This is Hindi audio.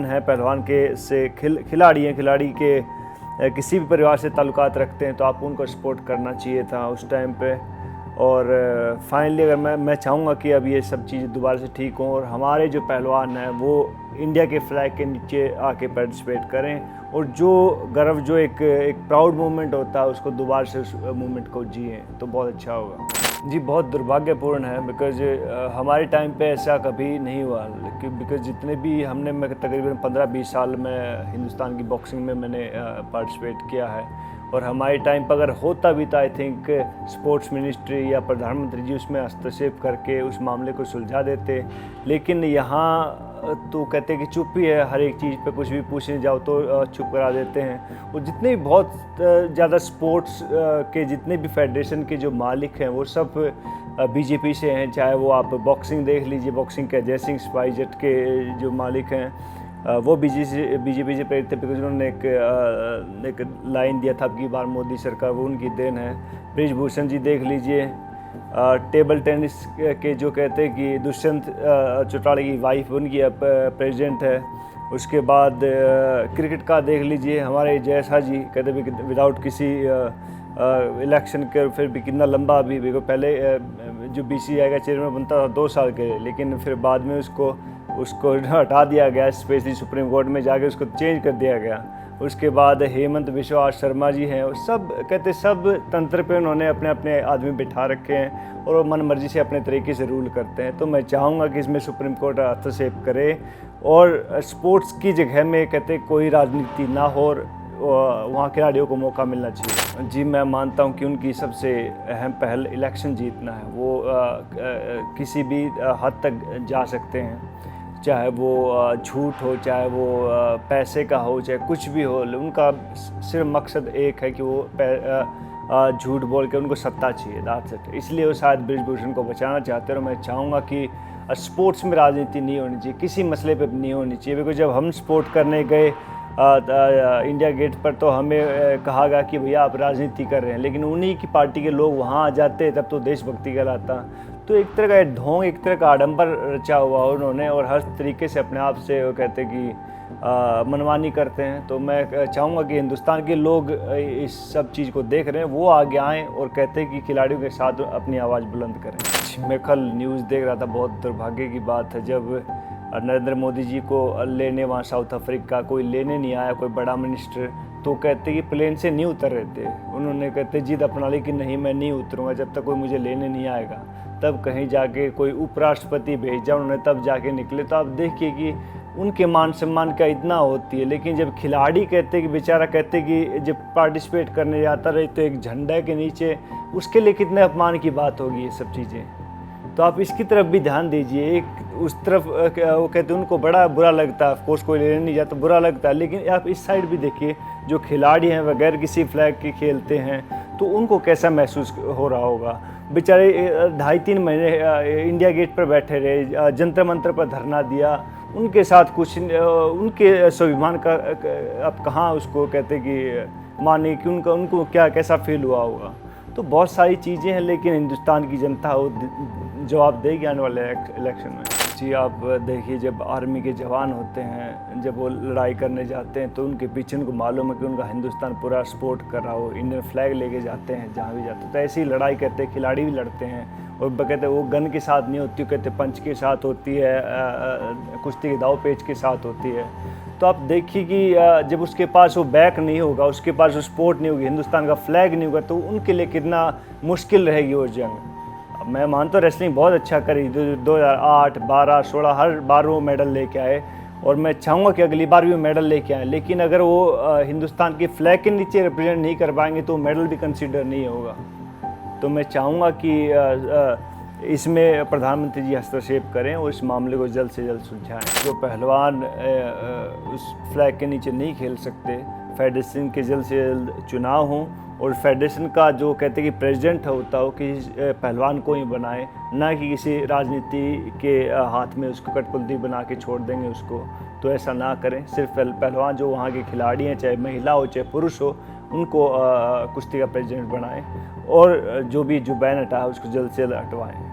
है पहलवान के से खिलाड़ी हैं, खिलाड़ी के किसी भी परिवार से ताल्लुकात रखते हैं तो आपको उनको सपोर्ट करना चाहिए था उस टाइम पे। और फाइनली अगर मैं चाहूँगा कि अब ये सब चीज़ें दोबारा से ठीक हों और हमारे जो पहलवान हैं वो इंडिया के फ्लैग के नीचे आके पार्टिसिपेट करें और जो गर्व जो एक प्राउड मोमेंट होता है उसको दोबारा से उस मोमेंट को जिए तो बहुत अच्छा होगा। जी बहुत दुर्भाग्यपूर्ण है बिकॉज हमारे टाइम पे ऐसा कभी नहीं हुआ बिकॉज जितने भी हमने मैं तकरीबन 15-20 साल में हिंदुस्तान की बॉक्सिंग में मैंने पार्टिसिपेट किया है और हमारे टाइम पर अगर होता भी था आई थिंक स्पोर्ट्स मिनिस्ट्री या प्रधानमंत्री जी उसमें हस्तक्षेप करके उस मामले को सुलझा देते, लेकिन यहाँ तो कहते हैं कि चुप ही है, हर एक चीज़ पे कुछ भी पूछने जाओ तो चुप करा देते हैं। और जितने भी बहुत ज़्यादा स्पोर्ट्स के जितने भी फेडरेशन के जो मालिक हैं वो सब बीजेपी से हैं, चाहे वो आप बॉक्सिंग देख लीजिए, बॉक्सिंग के अजय सिंह स्पाइसजेट के जो मालिक हैं वो बीजेपी से प्रेरित थे बिकॉज उन्होंने एक लाइन दिया था अब की बार मोदी सरकार, वो उनकी देन है। ब्रिजभूषण जी देख लीजिए, टेबल टेनिस के जो कहते हैं कि दुष्यंत चौटाला की वाइफ उनकी प्रेसिडेंट है। उसके बाद क्रिकेट का देख लीजिए, हमारे जय शाह जी कहते भी विदाउट किसी इलेक्शन के फिर भी कितना लंबा अभी भी पहले जो BCCI का चेयरमैन बनता था 2 साल के, लेकिन फिर बाद में उसको हटा दिया गया, स्पेशली सुप्रीम कोर्ट में जाके उसको चेंज कर दिया गया। उसके बाद हेमंत बिश्वा शर्मा जी हैं, सब कहते सब तंत्र पे उन्होंने अपने अपने आदमी बिठा रखे हैं और मन मर्जी से अपने तरीके से रूल करते हैं। तो मैं चाहूँगा कि इसमें सुप्रीम कोर्ट हस्तक्षेप करे और स्पोर्ट्स की जगह में कहते कोई राजनीति ना हो और वहाँ खिलाड़ियों को मौका मिलना चाहिए। जी मैं मानता हूँ कि उनकी सबसे अहम पहल इलेक्शन जीतना है। वो किसी भी हद तक जा सकते हैं, चाहे वो झूठ हो, चाहे वो पैसे का हो, चाहे कुछ भी हो, उनका सिर्फ मकसद एक है कि वो झूठ बोल के उनको सत्ता चाहिए, दैट्स इट। इसलिए वो शायद ब्रिजभूषण को बचाना चाहते हैं और मैं चाहूँगा कि स्पोर्ट्स में राजनीति नहीं होनी चाहिए, किसी मसले पे नहीं होनी चाहिए। बिकॉज जब हम स्पोर्ट करने गए इंडिया गेट पर तो हमें कहा गया कि भैया आप राजनीति कर रहे हैं, लेकिन उन्हीं की पार्टी के लोग वहाँ आ जाते तब तो देशभक्ति कहलाता। तो एक तरह का ढोंग, एक तरह का आडंबर रचा हुआ उन्होंने और हर तरीके से अपने आप से वो कहते कि मनमानी करते हैं। तो मैं चाहूँगा कि हिंदुस्तान के लोग इस सब चीज़ को देख रहे हैं, वो आगे आएँ और कहते हैं कि खिलाड़ियों के साथ अपनी आवाज़ बुलंद करें। मैं कल न्यूज़ देख रहा था, बहुत दुर्भाग्य की बात है, जब नरेंद्र मोदी जी को लेने वहाँ साउथ अफ्रीका कोई लेने नहीं आया, कोई बड़ा मिनिस्टर, तो कहते कि प्लेन से नहीं उतर रहे थे। उन्होंने कहते जिद अपना ली कि नहीं मैं नहीं उतरूँगा जब तक कोई मुझे लेने नहीं आएगा। तब कहीं जाके कोई उपराष्ट्रपति भेजा उन्होंने, तब जाके निकले। तो आप देखिए कि उनके मान सम्मान का इतना होती है, लेकिन जब खिलाड़ी कहते कि बेचारा कहते कि जब पार्टिसिपेट करने जाता रहे तो एक झंडे के नीचे, उसके लिए कितने अपमान की बात होगी ये सब चीज़ें। तो आप इसकी तरफ भी ध्यान दीजिए। एक उस तरफ वो कहते उनको बड़ा बुरा लगता है, ऑफकोर्स कोई लेने नहीं जाता बुरा लगता है, लेकिन आप इस साइड भी देखिए, जो खिलाड़ी हैं बगैर किसी फ्लैग के खेलते हैं तो उनको कैसा महसूस हो रहा होगा। बेचारे 2.5-3 महीने इंडिया गेट पर बैठे रहे, जंतर मंतर पर धरना दिया, उनके साथ कुछ उनके स्वाभिमान का आप कहाँ उसको कहते कि माने कि उनको क्या कैसा फील हुआ होगा। तो बहुत सारी चीज़ें हैं, लेकिन हिंदुस्तान की जनता वो जवाब देगी आने वाले इलेक्शन में। जी आप देखिए, जब आर्मी के जवान होते हैं, जब वो लड़ाई करने जाते हैं तो उनके पीछे उनको मालूम है कि उनका हिंदुस्तान पूरा सपोर्ट कर रहा हो, इंडियन फ्लैग लेके जाते हैं जहाँ भी जाते हैं। तो ऐसी लड़ाई करते हैं, खिलाड़ी भी लड़ते हैं और कहते वो गन के साथ नहीं होती, कहते पंच के साथ होती है, कुश्ती के दाव पेच के साथ होती है। तो आप देखिए कि जब उसके पास वो बैक नहीं होगा, उसके पास वो सपोर्ट नहीं होगी, हिंदुस्तान का फ्लैग नहीं होगा, तो उनके लिए कितना मुश्किल रहेगी वो जंग। मैं मानता हूँ रेसलिंग बहुत अच्छा करी, 2008, 12, 16 हर बार वो मेडल लेके आए और मैं चाहूँगा कि अगली बार भी वो मेडल लेके आए। लेकिन अगर वो हिंदुस्तान के फ्लैग के नीचे रिप्रेजेंट नहीं कर पाएंगे तो मेडल भी कंसीडर नहीं होगा। तो मैं चाहूँगा कि इसमें प्रधानमंत्री जी हस्तक्षेप करें और इस मामले को जल्द से जल्द सुलझाएं। जो पहलवान उस फ्लैग के नीचे नहीं खेल सकते, फेडरेशन के जल्द से जल्द चुनाव हों और फेडरेशन का जो कहते हैं कि प्रेसिडेंट होता हो किसी पहलवान को ही बनाए, ना कि किसी राजनीति के हाथ में उसको कठपुतली बना के छोड़ देंगे उसको। तो ऐसा ना करें, सिर्फ पहलवान जो वहाँ के खिलाड़ी हैं, चाहे महिला हो चाहे पुरुष हो, उनको कुश्ती का प्रेसिडेंट बनाएं और जो भी जो बैन हटा है उसको जल्द से जल्द हटवाएं।